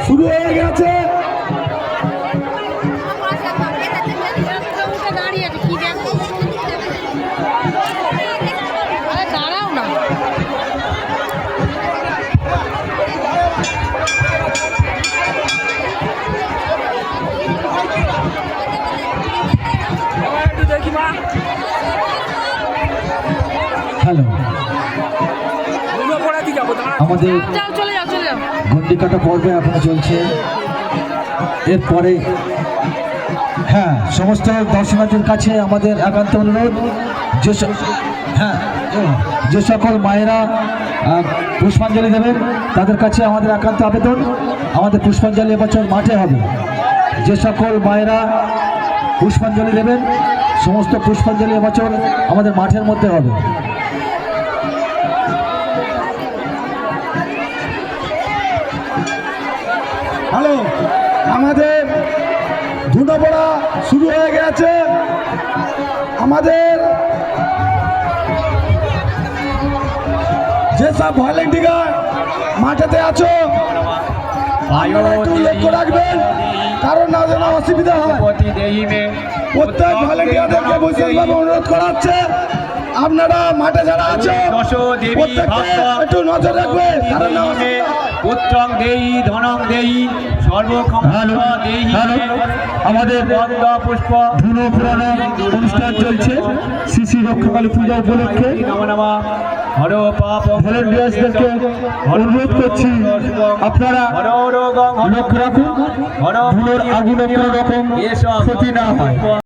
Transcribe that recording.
শুরু হয়ে গেছে। হ্যালো, আমাদের গন্ডি কাটা পর্বে এখনো চলছে। এরপরে হ্যাঁ, সমস্ত দর্শনার্থীর কাছে আমাদের একান্ত অনুরোধ, যে সকল মায়েরা পুষ্পাঞ্জলি দেবেন তাদের কাছে আমাদের একান্ত আবেদন, আমাদের পুষ্পাঞ্জলি এবছর মাঠে হবে। যে সকল মায়েরা পুষ্পাঞ্জলি দেবেন, সমস্ত পুষ্পাঞ্জলি এবছর আমাদের মাঠের মধ্যে হবে। হ্যালো, আমাদের ধুনো পড়া শুরু হয়ে গেছে। আমাদের যেসব ভলেন্টিয়ার মাঠেতে আছো একটু লক্ষ্য রাখবেন, কারণ না যেন অসুবিধা হয়। প্রত্যেক ভলেন্টিয়ারদেরকে বিশেষভাবে অনুরোধ করা হচ্ছে, আপনারা মাঠে যারা আছে একটু নজর রাখবেন, কারণ পুত্রং দেহি ধনং দেহি সর্বক্ষমতা দেহি। আমাদের পুষ্প ধুনো পুরানো অনুষ্ঠান চলছে শ্রী রক্ষাকালী পূজা উপলক্ষে। ভলেন্টিয়ার্সদেরকে অনুরোধ করছি, আপনারা লক্ষ্য রাখুন ধুনোর আগুনে কোনো রকম ক্ষতি না হয়।